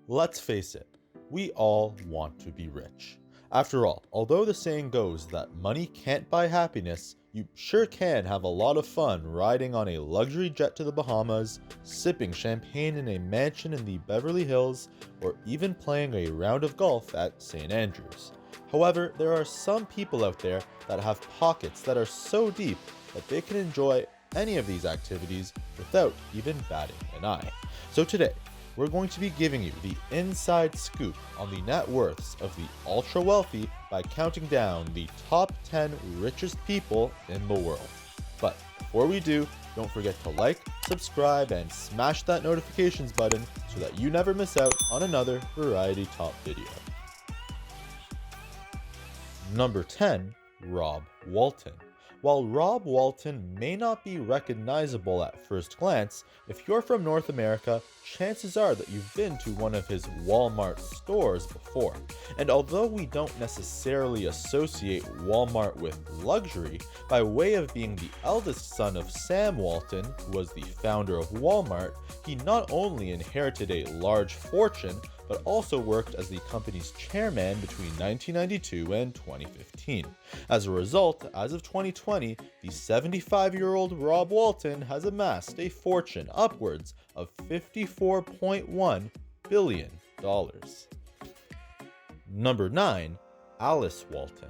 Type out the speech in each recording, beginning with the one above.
Let's face it, we all want to be rich. After all, although the saying goes that money can't buy happiness, you sure can have a lot of fun riding on a luxury jet to the Bahamas, sipping champagne in a mansion in the Beverly Hills, or even playing a round of golf at St. Andrews. However, there are some people out there that have pockets that are so deep that they can enjoy any of these activities without even batting an eye. So today, we're going to be giving you the inside scoop on the net worths of the ultra wealthy by counting down the top 10 richest people in the world. But before we do, don't forget to like, subscribe, and smash that notifications button so that you never miss out on another Variety Top video. Number 10, Rob Walton. While Rob Walton may not be recognizable at first glance, if you're from North America, chances are that you've been to one of his Wal-Mart stores before. And although we don't necessarily associate Wal-Mart with luxury, by way of being the eldest son of Sam Walton, who was the founder of Wal-Mart, he not only inherited a large fortune, but also worked as the company's chairman between 1992 and 2015. As a result, as of 2020, the 75-year-old Rob Walton has amassed a fortune upwards of $54.1 billion. Number 9, Alice Walton.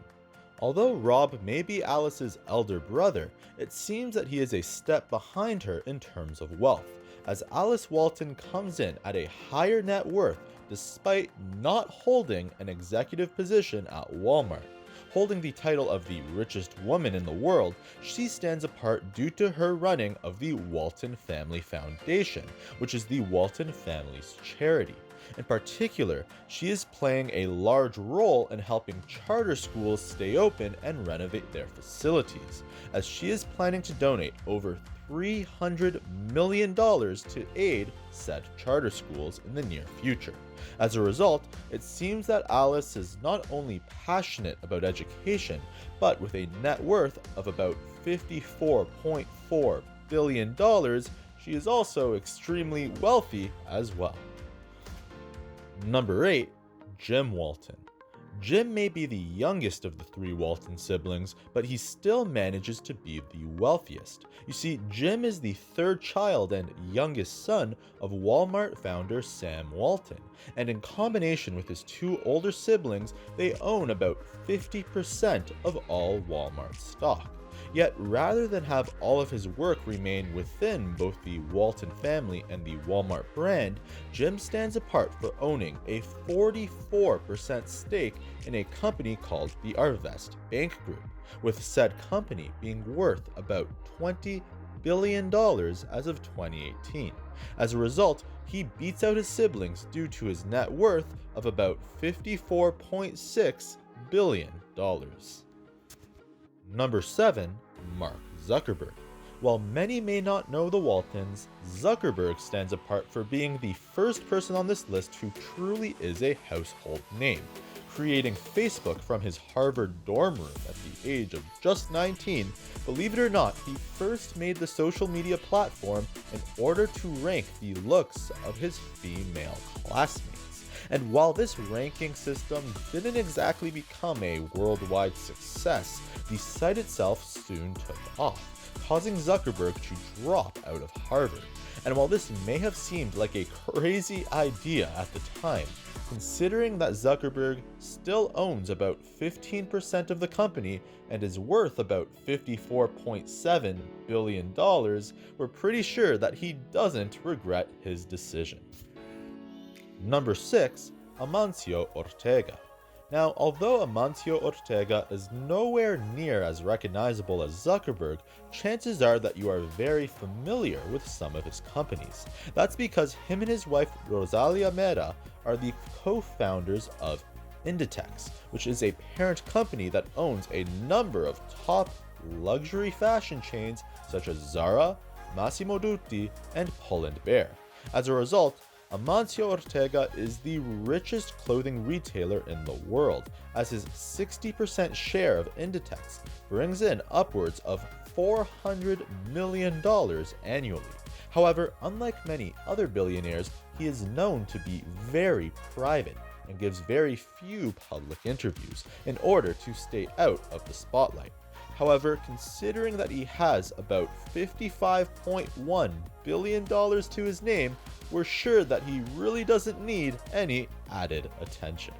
Although Rob may be Alice's elder brother, it seems that he is a step behind her in terms of wealth, as Alice Walton comes in at a higher net worth despite not holding an executive position at Wal-Mart. Holding the title of the richest woman in the world, she stands apart due to her running of the Walton Family Foundation, which is the Walton family's charity. In particular, she is playing a large role in helping charter schools stay open and renovate their facilities, as she is planning to donate over $300 million to aid said charter schools in the near future. As a result, it seems that Alice is not only passionate about education, but with a net worth of about $54.4 billion, she is also extremely wealthy as well. Number 8, Jim Walton. Jim may be the youngest of the three Walton siblings, but he still manages to be the wealthiest. You see, Jim is the third child and youngest son of Wal-Mart founder Sam Walton, and in combination with his two older siblings, they own about 50% of all Wal-Mart stock. Yet, rather than have all of his work remain within both the Walton family and the Wal-Mart brand, Jim stands apart for owning a 44% stake in a company called the Arvest Bank Group, with said company being worth about $20 billion as of 2018. As a result, he beats out his siblings due to his net worth of about $54.6 billion. Number 7, Mark Zuckerberg. While many may not know the Waltons, Zuckerberg stands apart for being the first person on this list who truly is a household name. Creating Facebook from his Harvard dorm room at the age of just 19, believe it or not, he first made the social media platform in order to rank the looks of his female classmates. And while this ranking system didn't exactly become a worldwide success, the site itself soon took off, causing Zuckerberg to drop out of Harvard. And while this may have seemed like a crazy idea at the time, considering that Zuckerberg still owns about 15% of the company and is worth about $54.7 billion, we're pretty sure that he doesn't regret his decision. Number 6, Amancio Ortega. Now, although Amancio Ortega is nowhere near as recognizable as Zuckerberg, chances are that you are very familiar with some of his companies. That's because him and his wife Rosalia Mera are the co-founders of Inditex, which is a parent company that owns a number of top luxury fashion chains such as Zara, Massimo Dutti, and Pull&Bear. As a result, Amancio Ortega is the richest clothing retailer in the world, as his 60% share of Inditex brings in upwards of $400 million annually. However, unlike many other billionaires, he is known to be very private and gives very few public interviews in order to stay out of the spotlight. However, considering that he has about $55.1 billion to his name, we're sure that he really doesn't need any added attention.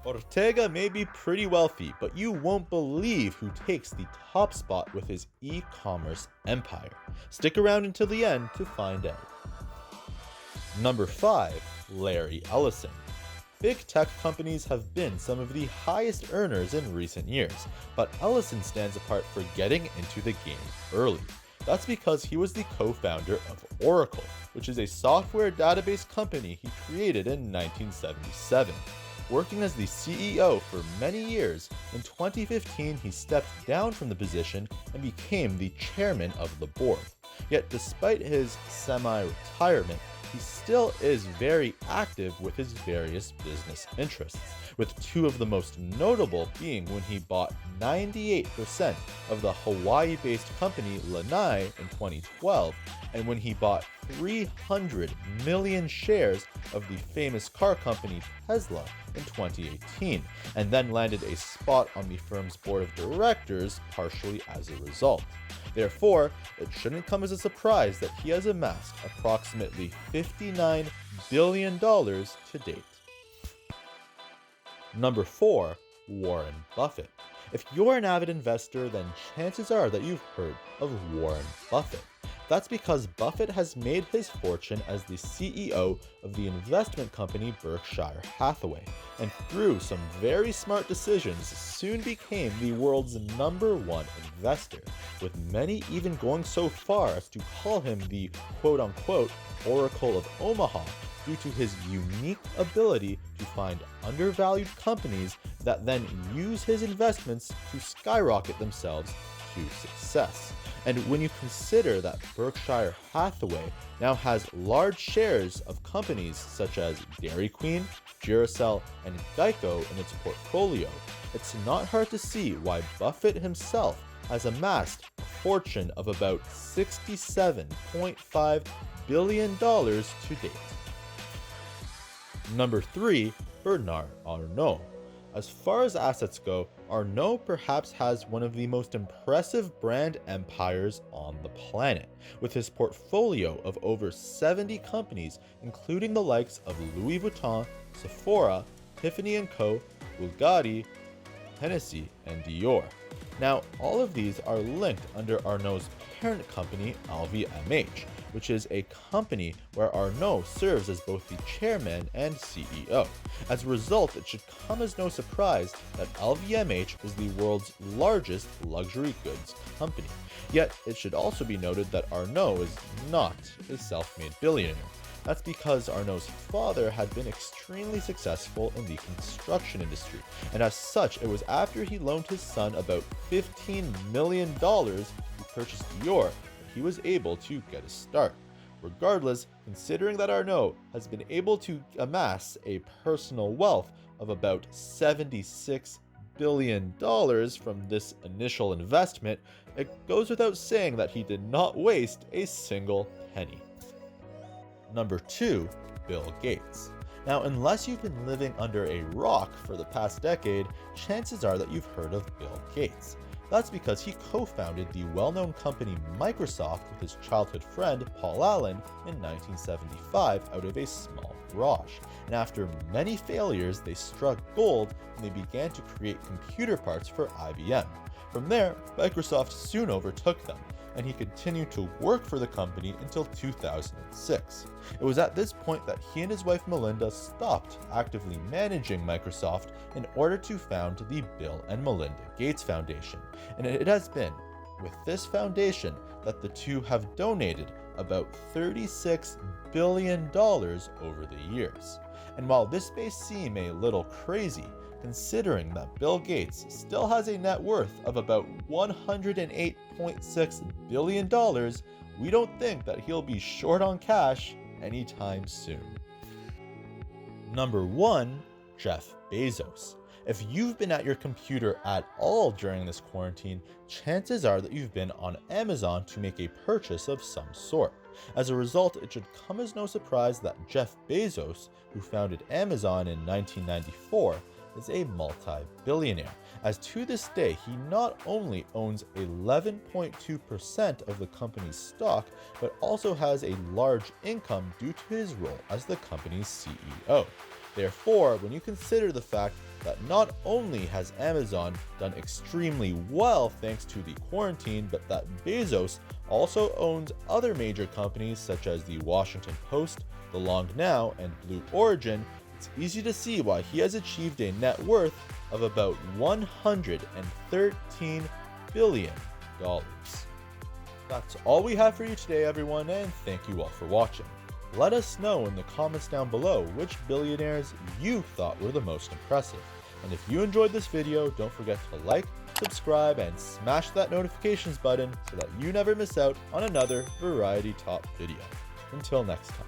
Ortega may be pretty wealthy, but you won't believe who takes the top spot with his e-commerce empire. Stick around until the end to find out. Number 5. Larry Ellison. Big tech companies have been some of the highest earners in recent years, but Ellison stands apart for getting into the game early. That's because he was the co-founder of Oracle, which is a software database company he created in 1977. Working as the CEO for many years, in 2015 he stepped down from the position and became the chairman of the board. Yet despite his semi-retirement, he still is very active with his various business interests, with two of the most notable being when he bought 98% of the Hawaii-based company Lanai in 2012, and when he bought 300 million shares of the famous car company Tesla in 2018, and then landed a spot on the firm's board of directors partially as a result. Therefore, it shouldn't come as a surprise that he has amassed approximately $59 billion to date. Number 4. Warren Buffett. If you're an avid investor, then chances are that you've heard of Warren Buffett. That's because Buffett has made his fortune as the CEO of the investment company Berkshire Hathaway, and through some very smart decisions soon became the world's #1 investor, with many even going so far as to call him the quote-unquote Oracle of Omaha due to his unique ability to find undervalued companies that then use his investments to skyrocket themselves to success. And when you consider that Berkshire Hathaway now has large shares of companies such as Dairy Queen, Duracell, and Geico in its portfolio, it's not hard to see why Buffett himself has amassed a fortune of about $67.5 billion to date. Number 3. Bernard Arnault. As far as assets go, Arnault perhaps has one of the most impressive brand empires on the planet, with his portfolio of over 70 companies, including the likes of Louis Vuitton, Sephora, Tiffany & Co., Bulgari, Hennessy, and Dior. Now, all of these are linked under Arnault's parent company, LVMH, which is a company where Arnault serves as both the chairman and CEO. As a result, it should come as no surprise that LVMH is the world's largest luxury goods company. Yet, it should also be noted that Arnault is not a self-made billionaire. That's because Arnault's father had been extremely successful in the construction industry, and as such, it was after he loaned his son about $15 million to purchase Dior that he was able to get a start. Regardless, considering that Arnault has been able to amass a personal wealth of about $76 billion from this initial investment, it goes without saying that he did not waste a single penny. Number 2. Bill Gates. Now, unless you've been living under a rock for the past decade, chances are that you've heard of Bill Gates. That's because he co-founded the well-known company Microsoft with his childhood friend Paul Allen in 1975 out of a small garage. And after many failures, they struck gold when they began to create computer parts for IBM. From there, Microsoft soon overtook them, and he continued to work for the company until 2006. It was at this point that he and his wife Melinda stopped actively managing Microsoft in order to found the Bill and Melinda Gates Foundation, and it has been with this foundation that the two have donated about $36 billion over the years. And while this may seem a little crazy, considering that Bill Gates still has a net worth of about $108.6 billion, we don't think that he'll be short on cash anytime soon. Number 1. Jeff Bezos. If you've been at your computer at all during this quarantine, chances are that you've been on Amazon to make a purchase of some sort. As a result, it should come as no surprise that Jeff Bezos, who founded Amazon in 1994, is a multi-billionaire, as to this day he not only owns 11.2% of the company's stock, but also has a large income due to his role as the company's CEO. Therefore, when you consider the fact that not only has Amazon done extremely well thanks to the quarantine, but that Bezos also owns other major companies such as the Washington Post, The Long Now, and Blue Origin, it's easy to see why he has achieved a net worth of about $113 billion. That's all we have for you today, everyone, and thank you all for watching. Let us know in the comments down below which billionaires you thought were the most impressive. And if you enjoyed this video, don't forget to like, subscribe, and smash that notifications button so that you never miss out on another Variety Top video. Until next time.